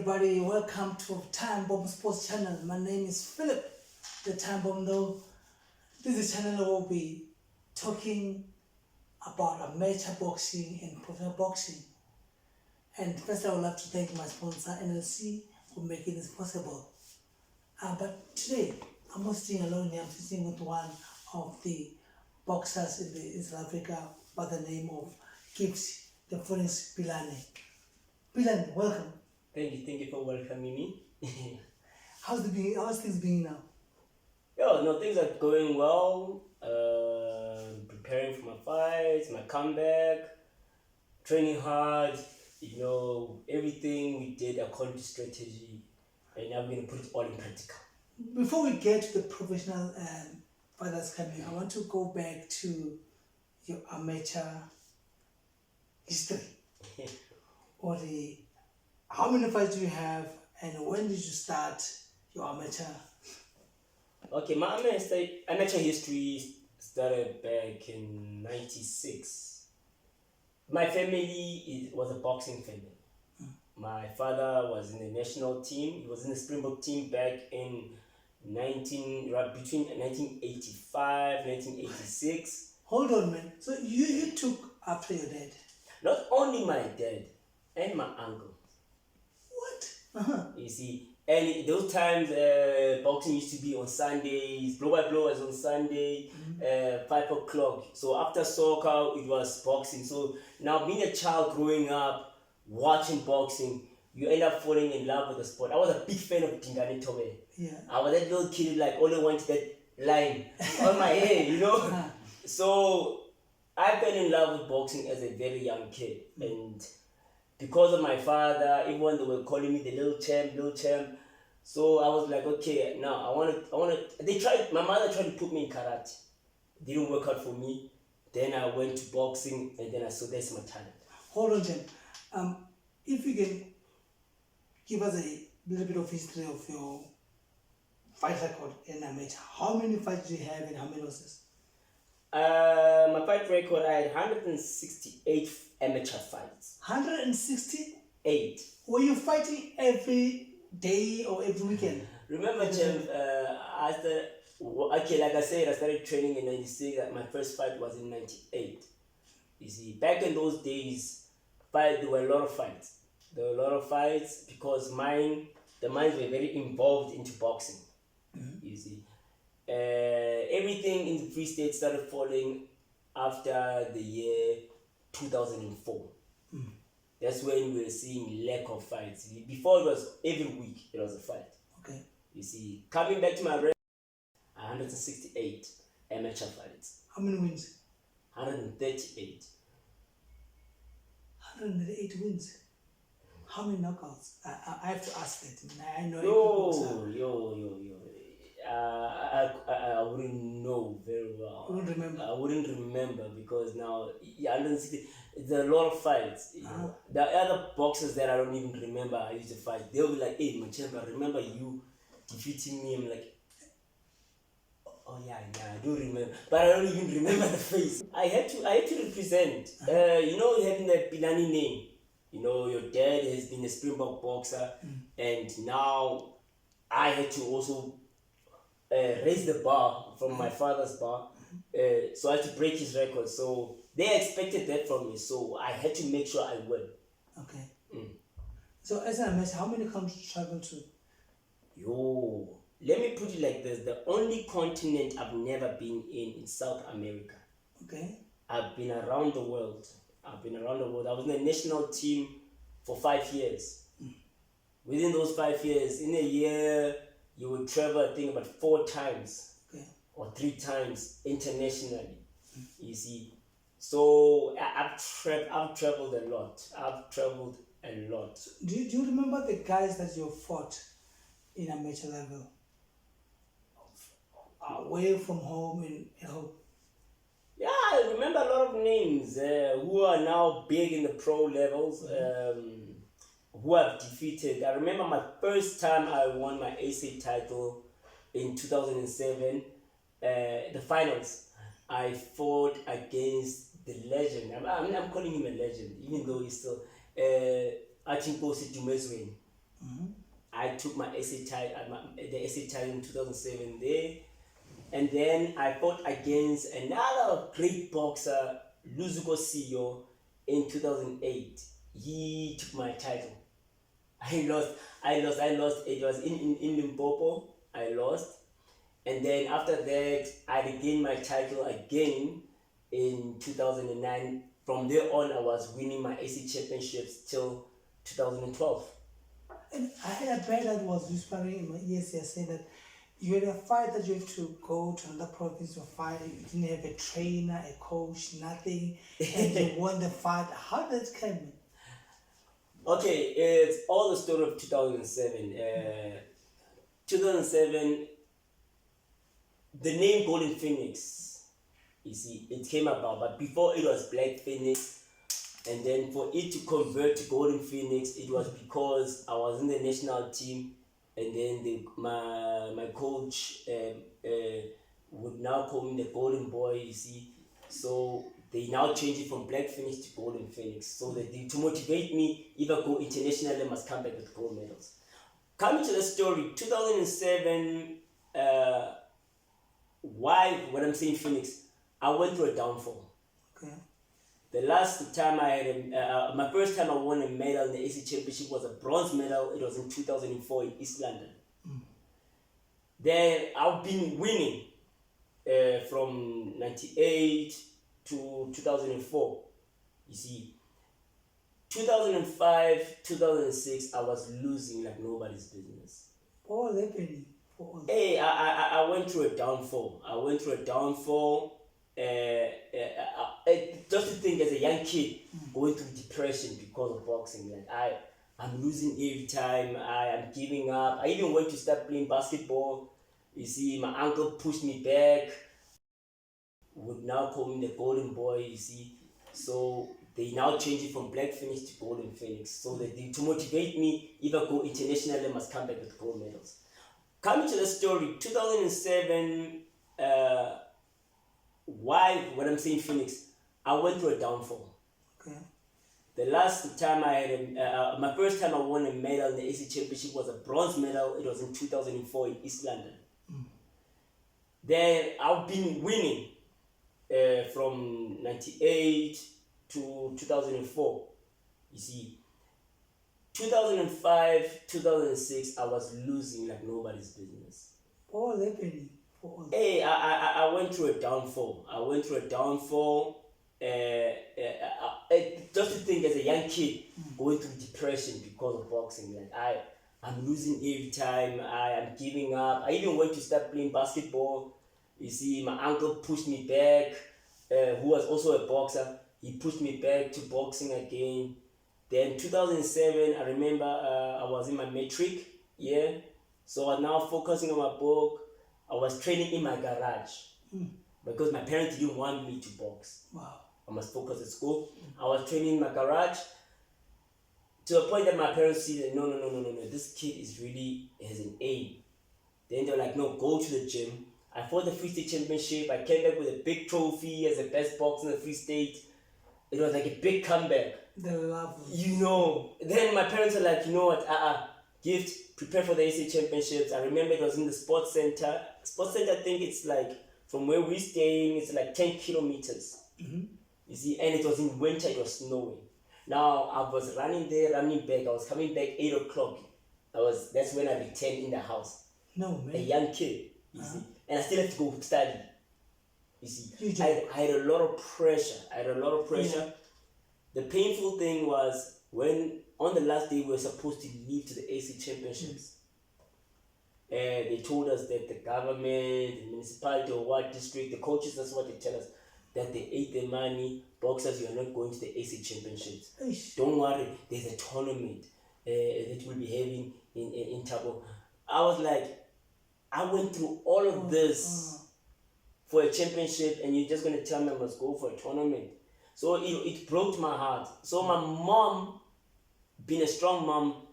everybody, welcome to TimeBomB Sports Channel. My name is Phillip, the TimeBomb Ndou. This is a channel that will be talking about amateur boxing and professional boxing. And first I would like to thank my sponsor NLC for making this possible. But today, I'm not sitting alone here, I'm sitting with one of the boxers in South Africa by the name of Gift Pilane. Pilane, welcome. Thank you for welcoming me. How's things being now? Things are going well. Preparing for my fights, my comeback, training hard. Everything we did according to strategy, and I'm going to put it all in practical. Before we get to the professional fighters coming, I want to go back to your amateur history. How many fights do you have, and when did you start your amateur? Okay, my amateur history started back in '96. My family was a boxing family. My father was in the national team. He was in the Springbok team back in between 1985, 1986. Hold on, man. So you took after your dad? Not only my dad and my uncle. What? You see, and those times boxing used to be on Sundays. Blow by blow was on Sunday, 5 o'clock. So after soccer, it was boxing. So now being a child growing up, watching boxing, you end up falling in love with the sport. I was a big fan of Dingane Tobe. Yeah. I was that little kid like only wanted that line on my head, So I fell in love with boxing as a very young kid, and because of my father, everyone they were calling me the little champ. So I was like, okay, now I wanna. My mother tried to put me in karate. It didn't work out for me. Then I went to boxing, and then I saw that's my talent. Hold on, Jen. If you can give us a little bit of history of your fight record in amateur. How many fights do you have and how many losses? My fight record, I had 168 amateur fights. 168? Were you fighting every day or every weekend? Remember, Jim, like I said, I started training in '96. My first fight was in '98. You see, back in those days, there were a lot of fights. There were a lot of fights because the minds were very involved into boxing. You see. Everything in the Free State started falling after the year 2004. That's when we were seeing lack of fights. Before it was every week there was a fight. Okay. You see, coming back to my record, 168 amateur fights. How many wins? 138. 108 wins. How many knockouts? I have to ask that. I know. I wouldn't know very well. You wouldn't remember? I wouldn't remember because now it's a lot of fights. There are other boxers that I don't even remember I used to fight. They'll be like, hey, my champ, I remember you defeating me. I'm like, oh yeah, I do remember. But I don't even remember the face. I had to represent. Having that Pilane name. Your dad has been a Springbok boxer, and now I had to also raise the bar from my father's bar, so I had to break his record. So they expected that from me, so I had to make sure I win. Okay. So as an amateur, how many countries you travel to? Let me put it like this: the only continent I've never been in South America. Okay. I've been around the world. I was in the national team for 5 years. Within those 5 years, in a year, you would travel, I think, about 4 times or 3 times internationally. You see, so I've traveled a lot. So, do you remember the guys that you fought in amateur level, away from home in home? Yeah, I remember a lot of names who are now big in the pro levels, who I've defeated. I remember my first time I won my AC title in 2007, the finals. I fought against the legend. I'm calling him a legend, even though he's still Achimposi Dumezweni. I took my SA title, the SA title in 2007 there. And then I fought against another great boxer, Luzuko CEO, in 2008. He took my title. I lost. It was in Limpopo. I lost. And then after that, I regained my title again in 2009. From there on, I was winning my AC championships till 2012. And I had a friend that was whispering in my ears here saying that you had a fight that you had to go to another province to fight. You didn't have a trainer, a coach, nothing, and you won the fight. How did it come? Okay, it's all the story of 2007. 2007, the name Golden Phoenix, you see, it came about, but before it was Black Phoenix. And then for it to convert to Golden Phoenix, it was because I was in the national team, and then my coach would now call me the Golden Boy, you see. So they now changed it from Black Phoenix to Golden Phoenix, so that to motivate me, if I go international, I must come back with gold medals. Coming to the story, 2007, why, when I'm saying Phoenix, I went through a downfall. Okay. The last time I had my first time I won a medal in the AC Championship was a bronze medal. It was in 2004 in East London. Then I've been winning from 98 to 2004. You see, 2005, 2006, I was losing like nobody's business. What was happening? Hey, I went through a downfall. Just to think as a young kid going through depression because of boxing, like I'm losing every time. I am giving up. I even went to start playing basketball. You see, my uncle pushed me back. Would now call me the Golden Boy. You see, so they now change it from Black Phoenix to Golden Phoenix, so that to motivate me, if I go international, I must come back with gold medals. Coming to the story, 2007. Why, when I'm saying Phoenix, I went through a downfall. Okay. The last time I had my first time I won a medal in the AC Championship was a bronze medal. It was in 2004 in East London. Then I've been winning from 98 to 2004. You see, 2005, 2006, I was losing like nobody's business. What was happening? Hey, I went through a downfall. Just to think as a young kid going through depression because of boxing, like I'm losing every time. I am giving up. I even went to start playing basketball. You see, my uncle pushed me back, who was also a boxer. He pushed me back to boxing again. Then 2007, I remember I was in my matric year, so I'm now focusing on my book. I was training in my garage because my parents didn't want me to box. Wow. I must focus at school. I was training in my garage to the point that my parents see that no, this kid is really has an aim. Then they're like, no, go to the gym. I fought the Free State Championship. I came back with a big trophy as the best boxer in the Free State. It was like a big comeback. The love. You know. Then my parents are like, you know what, Gift, prepare for the AC Championships. I remember it was in the sports center. Sports center, I think it's like, from where we're staying, it's like 10 kilometers. You see, and it was in winter, it was snowing. Now, I was running there, running back. I was coming back 8 o'clock. That's when I returned in the house. No, man. A young kid, you see. And I still have to go study. You see, I had a lot of pressure. Yeah. The painful thing was when on the last day we were supposed to leave to the AC Championships. They told us that the government, the municipality or what district, the coaches, that's what they tell us, that they ate their money. Boxers, you are not going to the AC Championships. Eish. Don't worry, there's a tournament that we'll be having in Tabo. I was like, I went through all of this for a championship, and you're just going to tell me I must go for a tournament. So it broke my heart. So my mom, being a strong mom,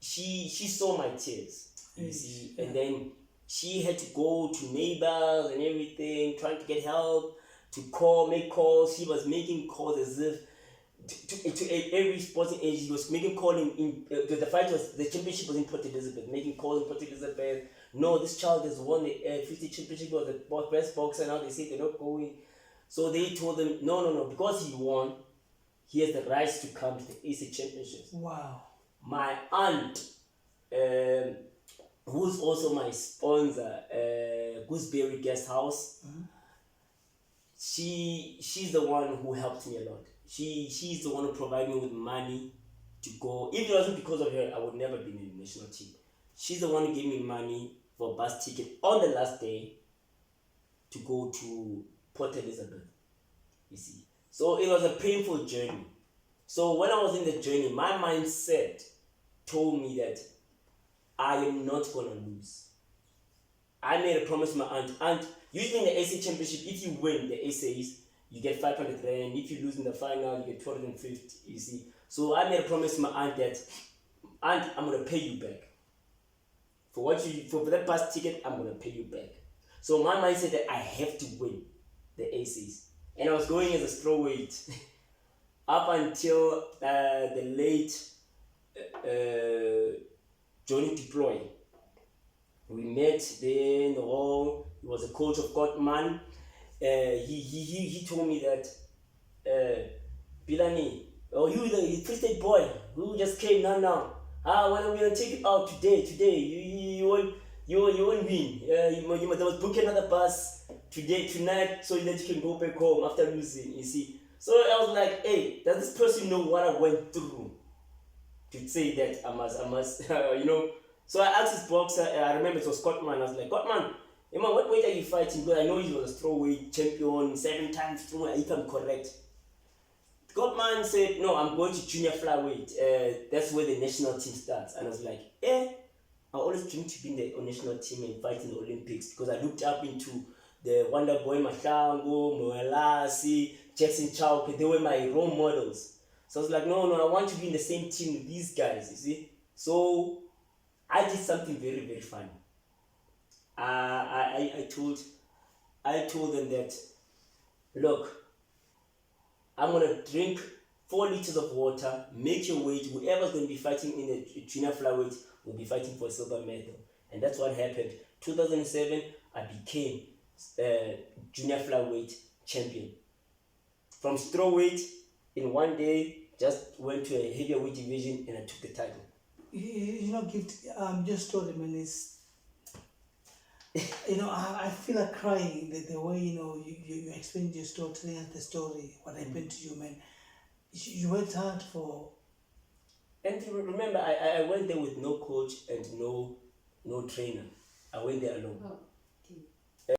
she saw my tears, you see, and then she had to go to neighbors and everything, trying to get help, to make calls. She was making calls as if every sporting age. He was making calling in the fight was the championship was in Port Elizabeth, making calls in Port Elizabeth. No, this child has won the 50 championship, was the best boxer. Now they say they're not going. So they told him, no, because he won, he has the rights to come to the AC Championships. Wow. My aunt, who's also my sponsor, Gooseberry Guest House, she's the one who helped me a lot. She's the one who provided me with money to go. If it wasn't because of her, I would never be in the national team. She's the one who gave me money for a bus ticket on the last day to go to Port Elizabeth, you see. So it was a painful journey. So when I was in the journey, my mindset told me that I am not going to lose. I made a promise to my aunt, usually in the AC Championship, if you win the ACs, you get 500 rand. If you lose in the final, you get 250, you see. So I made a promise to my aunt that, aunt, I'm going to pay you back. For that bus ticket, I'm going to pay you back. So my mind said that I have to win the ACs. And I was going as a strawweight up until the late Johnny Deploy. We met there in the hall. He was a coach of Kotman. He told me that Pilane, you the Free State boy who just came now. When are we gonna take it out today? You won't win. You must book another bus tonight, so that you can go back home after losing. You see. So I was like, hey, does this person know what I went through to say that I must, So I asked this boxer. I remember it was Kotman. I was like, Kotman, what weight are you fighting? Because I know he was a strawweight champion, 7 times strawweight, if I'm correct. Kotman said, no, I'm going to junior flyweight. That's where the national team starts. And I was like, I always dreamed to be in the national team and fight in the Olympics because I looked up into the Wonder Boy Mahlango, Moelasi, Jackson Chauke. They were my role models. So I was like, no, I want to be in the same team with these guys, you see. So I did something very, very funny. I told them that, look, I'm going to drink 4 liters of water, make your weight. Whoever's going to be fighting in the junior flyweight will be fighting for a silver medal. And that's what happened. 2007, I became junior flyweight champion. From strawweight, in one day, just went to a heavyweight division and I took the title. Just told him, and it's, I feel like crying the way, you explained your story, telling us the story, what happened to you, man. You worked hard for... And remember, I went there with no coach and no trainer. I went there alone. Oh.